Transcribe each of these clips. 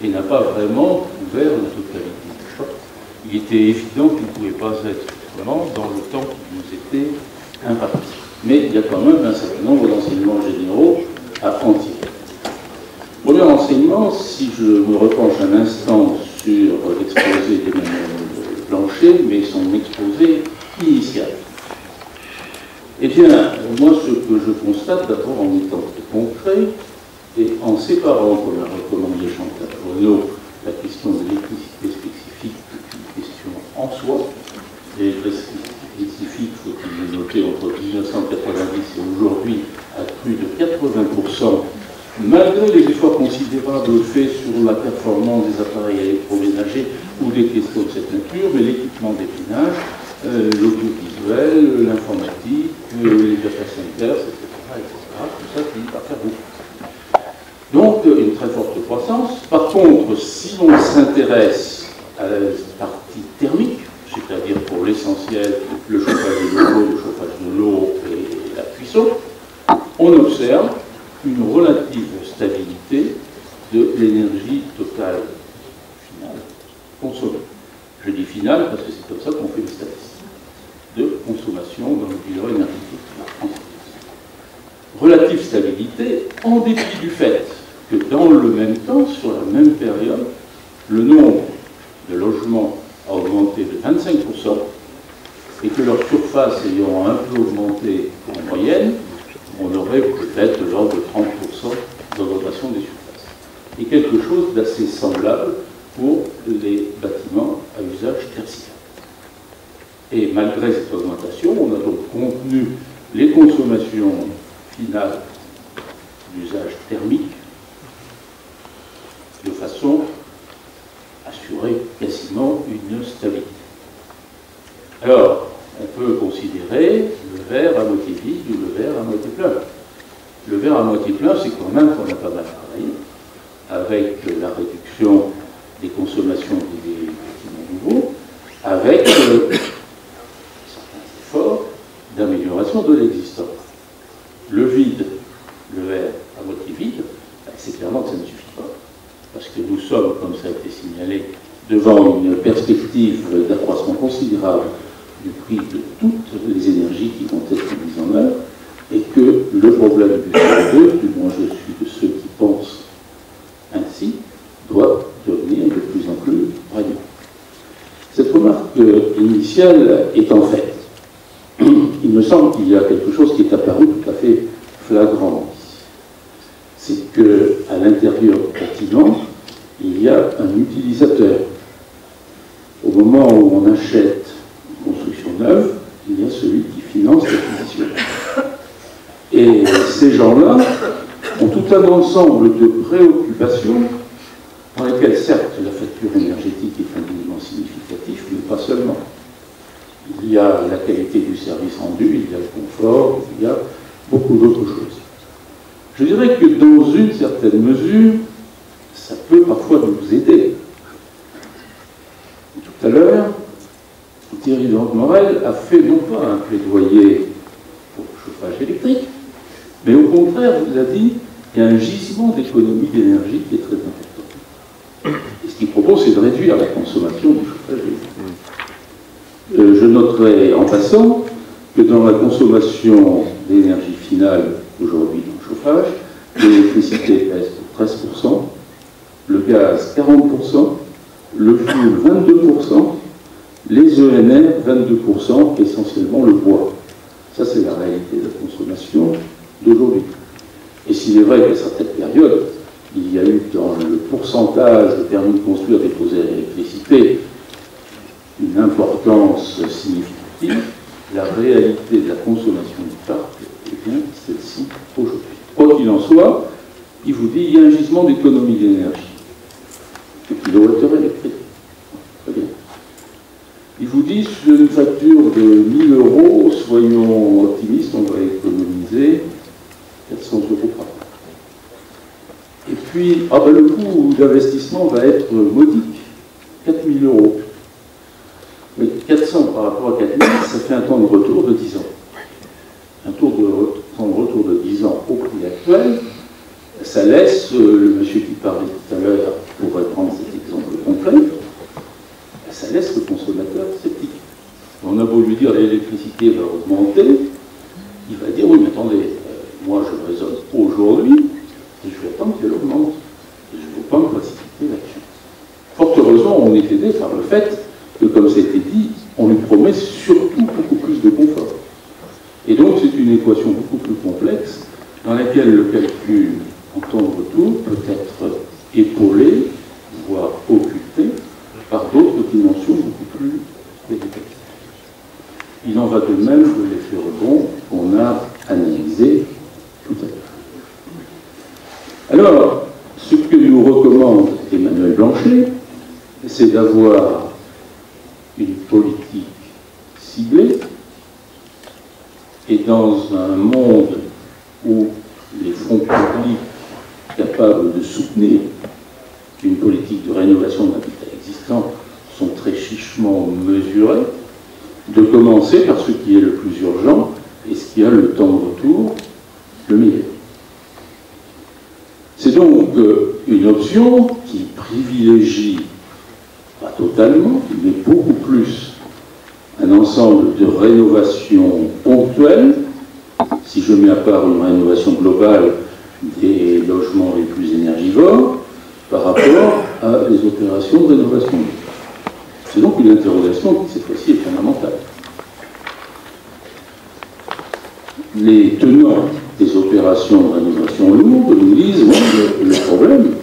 et n'a pas vraiment couvert la totalité du choc. Il était évident qu'il ne pouvait pas être vraiment dans le temps qui nous était imparti. Mais il y a quand même un certain nombre d'enseignements généraux à en tirer. Premier enseignement, si je me repenche un instant sur l'exposé d'Emmanuel Blanchet, mais son exposé initial. Eh bien, moi, ce que je constate, d'abord en étant très concret, et en séparant, comme l'a recommandé Chantal Renaud, la question de l'électricité spécifique est une question en soi. L'électricité spécifique, faut-il le noter, entre 1990 et aujourd'hui, a cru de 80%, malgré les efforts considérables faits sur la performance des appareils électroménagers ou des questions de cette nature, mais l'équipement des ménages, l'audiovisuel, l'informatique, les data centers, etc., tout ça finit par faire beaucoup. Donc, une très forte croissance. Par contre, si on s'intéresse à la partie thermique, c'est-à-dire pour l'essentiel, le chauffage de locaux, le chauffage de l'eau et la cuisson, on observe une relative stabilité de l'énergie totale finale consommée. Je dis finale parce que c'est comme ça qu'on fait les statistiques de consommation dans le bilan énergétique en France. Relative stabilité en dépit du fait que dans le même temps, sur la même période, le nombre de logements a augmenté de 25% et que leur surface ayant un peu augmenté en moyenne, on aurait peut-être de l'ordre de 30% d'augmentation des surfaces. Et quelque chose d'assez semblable pour les bâtiments à usage tertiaire. Et malgré cette augmentation, on a donc contenu les consommations finales d'usage thermique de façon à assurer quasiment une stabilité. Alors, on peut considérer le verre à moitié vide ou le verre à moitié plein. Le verre à moitié plein, c'est quand même qu'on a pas mal travaillé avec la réduction des consommations des bâtiments nouveaux, avec certains efforts d'amélioration de l'existant. Le vide, le verre à moitié vide, c'est clairement que ça ne suffit pas, parce que nous sommes, comme ça a été signalé, devant une perspective d'accroissement considérable du prix de toutes les énergies qui vont être mises en œuvre, et que le problème du CO2, du moins je suis de ceux qui pensent ainsi, doit devenir de plus en plus prégnant. Cette remarque initiale étant faite, il me semble qu'il y a quelque chose qui est apparu tout à fait flagrant ici. C'est qu'à l'intérieur du bâtiment, il y a un utilisateur. Au moment où on achète une construction neuve, il y a celui qui finance l'acquisition. Et ces gens-là ont tout un ensemble de préoccupations dans lesquelles, certes, la facture énergétique est un élément significatif, mais pas seulement. Il y a la qualité du service rendu, il y a le confort, il y a beaucoup d'autres choses. Je dirais que dans une certaine mesure, ça peut parfois nous aider. Tout à l'heure, Thierry Morel a fait non pas un plaidoyer pour le chauffage électrique, mais au contraire, vous a dit qu'il y a un gisement d'économie d'énergie qui est très important. Et ce qu'il propose, c'est de réduire la consommation du chauffage électrique. Je noterai en passant que dans la consommation d'énergie finale aujourd'hui dans le chauffage, l'électricité pèse 13%, le gaz 40%, le fioul 22%, les ENR 22%, essentiellement le bois. Ça, c'est la réalité de la consommation d'aujourd'hui. Et s'il est vrai qu'à certaines périodes, il y a eu dans le pourcentage de permis de construire déposé à l'électricité une importance significative, la réalité de la consommation du parc est bien celle-ci aujourd'hui. Quoi qu'il en soit, il vous dit qu'il y a un gisement d'économie d'énergie. Le kilowattheure électrique. Très bien. Il vous dit sur une facture de 1 000 €, soyons optimistes, on va économiser 400 € par an. Et puis, le coût d'investissement va être modique, 4 000 €. Mais 400 par rapport à 4 000, ça fait un temps de retour de 10 ans. Un temps de retour de 10 ans au prix actuel, ça laisse, le monsieur qui parlait tout à l'heure, pour être capacité va augmenter, il va dire, oui, mais attendez, moi je raisonne aujourd'hui, et je vais attendre qu'elle augmente. Et je ne veux pas me précipiter là-dessus. Fort heureusement, on est aidé par le fait que, comme ça a été dit, on lui promet surtout beaucoup plus de confort. Et donc, c'est une équation beaucoup plus complexe, dans laquelle le calcul en temps de retour peut être épaulé, voire occulté, par d'autres dimensions beaucoup plus éducatives. Il en va de même de l'effet rebond qu'on a analysé tout à l'heure. Alors, ce que nous recommande Emmanuel Blanchet, c'est d'avoir une politique ciblée, et dans un monde où les fonds publics capables de soutenir une politique de rénovation de l'habitat existant sont très chichement mesurés, de commencer par ce qui est le plus urgent et ce qui a le temps de retour le meilleur. C'est donc une option qui privilégie, pas totalement, mais beaucoup plus, un ensemble de rénovations ponctuelles. Si je mets à part une rénovation globale des logements les plus énergivores, par rapport à des opérations de rénovation. C'est donc une interrogation qui, cette fois-ci, est fondamentale. Les tenants des opérations de rénovation lourdes nous disent, oui, le problème,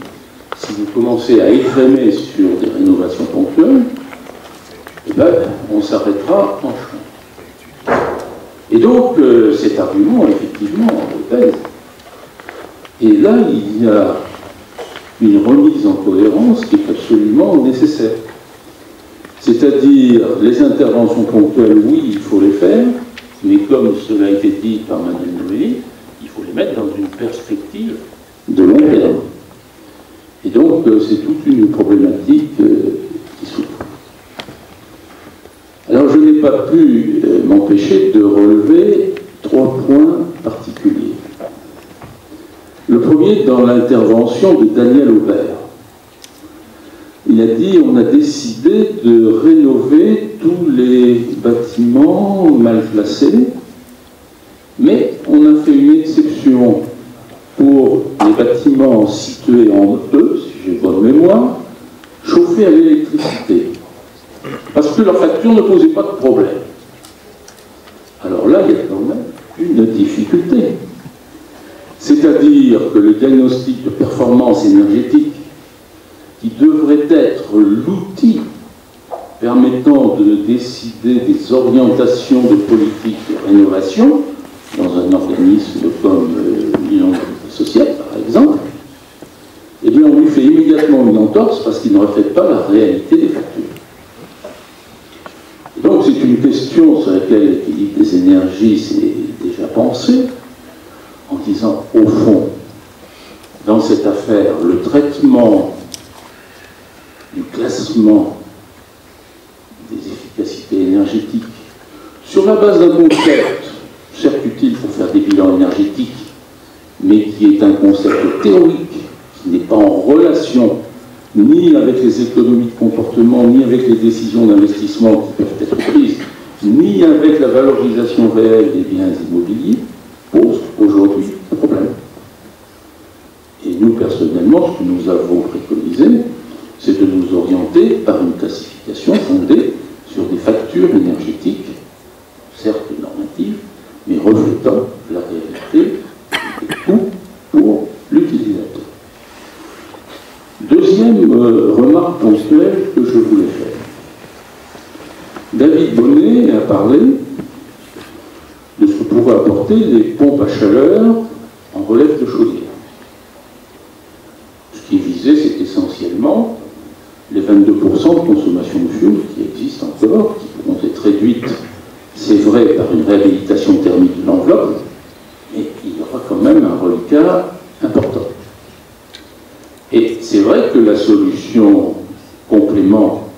si vous commencez à écrémer sur des rénovations ponctuelles, eh ben, on s'arrêtera en chemin. Et donc, cet argument, effectivement, pèse. Et là, il y a une remise en cohérence qui est absolument nécessaire. C'est-à-dire, les interventions ponctuelles, oui, il faut les faire, mais comme cela a été dit par Manuel Noël, il faut les mettre dans une perspective de long terme. Et donc, c'est toute une problématique qui s'ouvre. Alors, je n'ai pas pu m'empêcher de relever 3 points particuliers. Le premier, dans l'intervention de Daniel Aubert. Il a dit, on a décidé de rénover tous les bâtiments mal classés, mais on a fait une exception pour les bâtiments situés en E, si j'ai bonne mémoire, chauffés à l'électricité, parce que leur facture ne posait pas de problème. Alors là, il y a quand même une difficulté. C'est-à-dire que le diagnostic de performance énergétique, qui devrait être l'outil permettant de décider des orientations de politique de rénovation dans un organisme comme l'Union sociale, par exemple, eh bien, on lui fait immédiatement une entorse parce qu'il ne reflète pas la réalité des factures. Et donc, c'est une question sur laquelle l'équilibre des énergies s'est déjà pensé, en disant, au fond, dans cette affaire, le traitement du classement des efficacités énergétiques sur la base d'un concept, certes utile pour faire des bilans énergétiques, mais qui est un concept théorique, qui n'est pas en relation ni avec les économies de comportement, ni avec les décisions d'investissement qui peuvent être prises, ni avec la valorisation réelle des biens immobiliers, pose aujourd'hui un problème. Et nous, personnellement, ce que nous avons préconisé, c'est de nous orienter par une classification fondée sur des factures énergétiques, certes normatives, mais reflétant la réalité des coûts pour l'utilisateur. Deuxième remarque ponctuelle que je voulais faire. David Bonnet a parlé de ce que pourraient apporter les pompes à chaleur en relève de chaudière. Ce qui est visé, c'est essentiellement les 22% de consommation de fioul qui existent encore, qui pourront être réduites, c'est vrai, par une réhabilitation thermique de l'enveloppe, mais il y aura quand même un reliquat important. Et c'est vrai que la solution complément,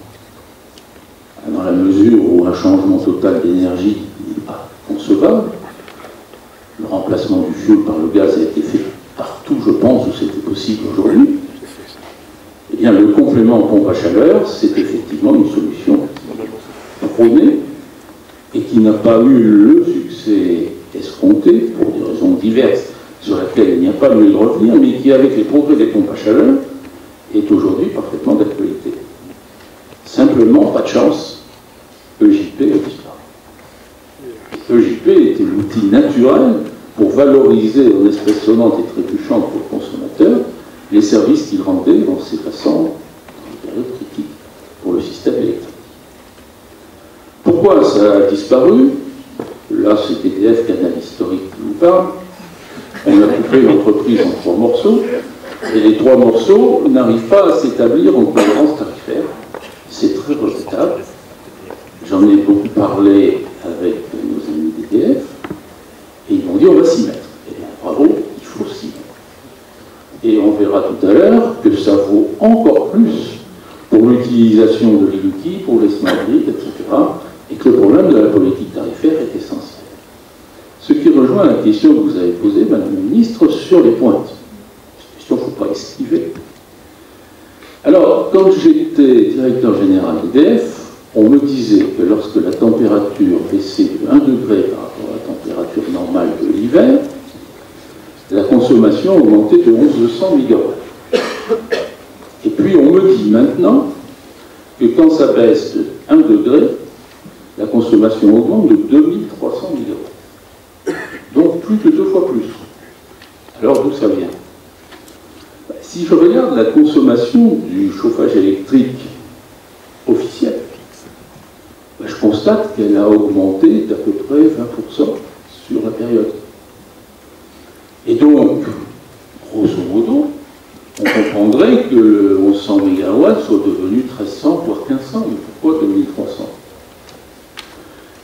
dans la mesure où un changement total d'énergie n'est pas concevable, le remplacement du fioul par le gaz a été fait partout, je pense, où c'était possible aujourd'hui. Eh bien, le complément en pompe à chaleur, c'est effectivement une solution prônée et qui n'a pas eu le succès escompté, pour des raisons diverses, sur laquelle il n'y a pas lieu de revenir, mais qui, avec les progrès des pompes à chaleur, est aujourd'hui parfaitement d'actualité. Simplement, pas de chance, EJP a disparu. EJP était l'outil naturel pour valoriser en espèces sonnantes et trébuchantes pour le consommateur les services qu'il rendait en s'effaçant dans une période critique pour le système électrique. Pourquoi ça a disparu? Là, c'est EDF, canal historique qui vous parle. On a coupé l'entreprise en 3 morceaux, et les 3 morceaux n'arrivent pas à s'établir en cohérence tarifaire. C'est très regrettable. J'en ai beaucoup parlé avec nos amis d'EDF, et ils m'ont dit on va s'y mettre. Eh bien, bravo, il faut s'y mettre. Et on verra tout à l'heure que ça vaut encore plus pour l'utilisation de l'outil, pour les smart grids, etc., et que le problème de la politique tarifaire est essentiel. Ce qui rejoint la question que vous avez posée, Madame la Ministre, sur les pointes. Cette question, il ne faut pas esquiver. Alors, quand j'étais directeur général d'EDF, on me disait que lorsque la température baissait de 1 degré par rapport à la température normale de l'hiver, la consommation augmentait de 1100 MW. Et puis on me dit maintenant que quand ça baisse de 1 degré, la consommation augmente de 2300 MW. Donc plus de 2 fois plus. Alors d'où ça vient? Si je regarde la consommation du chauffage électrique officiel, je constate qu'elle a augmenté d'à peu près 20% sur la période. Et donc, grosso modo, on comprendrait que le 1100 MW soit devenu 1300, voire 1500, mais pourquoi 2300?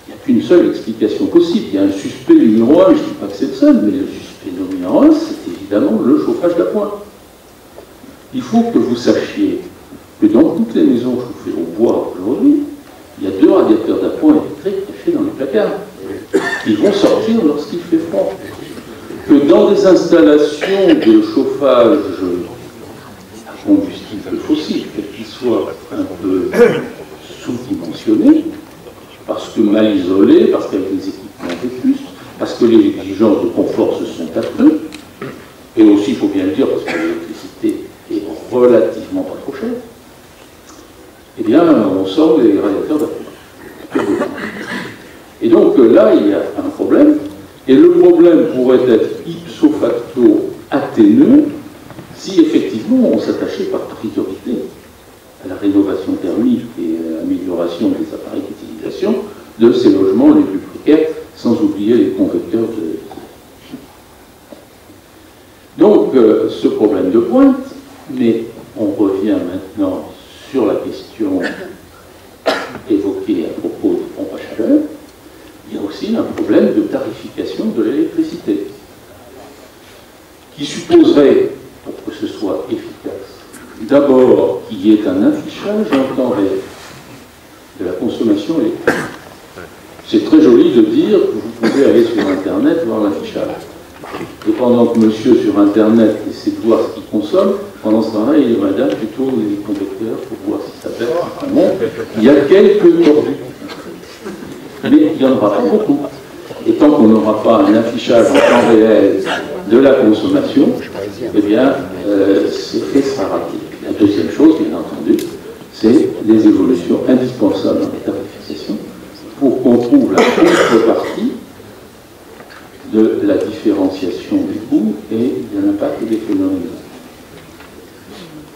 Il n'y a qu'une seule explication possible. Il y a un suspect numéro 1, je ne dis pas que c'est le seul, mais le suspect numéro 1, c'est évidemment le chauffage d'appoint. Il faut que vous sachiez que dans toutes les maisons chauffées au bois aujourd'hui, il y a 2 radiateurs d'appoint électriques cachés dans les placards. Ils vont sortir lorsqu'il fait froid. Que dans des installations de chauffage à combustible fossile, quel qu'il soit un peu sous-dimensionné, parce que mal isolé, parce qu'avec des équipements vétustes, parce que les exigences de confort se sont accrues, et aussi, il faut bien le dire, parce que l'électricité est relativement pas trop chère, eh bien, on sort des radiateurs d'appoint. Et donc là, il y a un problème, et le problème pourrait être ipso facto atténué si effectivement on s'attachait par priorité à la rénovation thermique et à l'amélioration des appareils d'utilisation de ces logements les plus précaires, sans oublier les convecteurs de... Donc, ce problème de pointe, mais on revient maintenant sur la question évoquée à propos des pompes à chaleur. Il y a aussi un problème de tarification de l'électricité, qui supposerait, pour que ce soit efficace, d'abord qu'il y ait un affichage en temps réel de la consommation électrique. C'est très joli de dire que vous pouvez aller sur Internet voir l'affichage. Et pendant que monsieur sur Internet essaie de voir ce qu'il consomme, pendant ce temps-là, il y a madame qui tourne les convecteurs pour voir si ça baisse, si ça monte. Il y a quelques tordus. Mais il n'y en aura pas beaucoup. Et tant qu'on n'aura pas un affichage en temps réel de la consommation, eh bien, c'est fait sera raté. La deuxième chose, bien entendu, c'est les évolutions indispensables dans les tarifications pour qu'on trouve la contrepartie de la différenciation des coûts et de l'impact des phénomènes.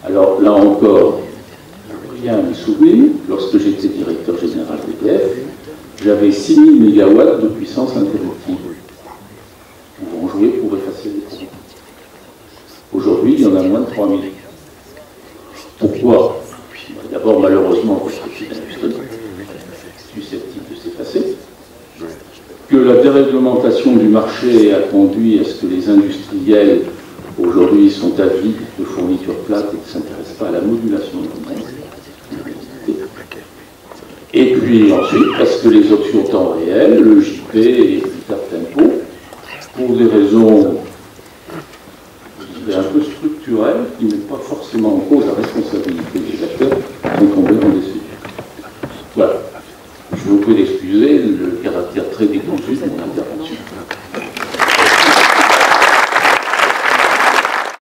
Alors là encore, rien à me souvenir, lorsque j'étais directeur général d'EDF, j'avais 6000 MW de puissance interruptible. On va en jouer pour effacer les coûts. Aujourd'hui, il y en a moins de 3000. Pourquoi? D'abord, malheureusement, parce que c'est l'industrie susceptible de s'effacer, que la déréglementation du marché a conduit à ce que les industriels, aujourd'hui, sont avides de fournitures plates et ne s'intéressent pas à la modulation de l'onde. Et puis ensuite, parce que les options temps réel, le JP et le tempo, pour des raisons un peu structurelles, qui ne mettent pas forcément en cause la responsabilité des acteurs, sont tombés dans des sujets. Voilà. Je vous prie d'excuser le caractère très décousu de mon intervention.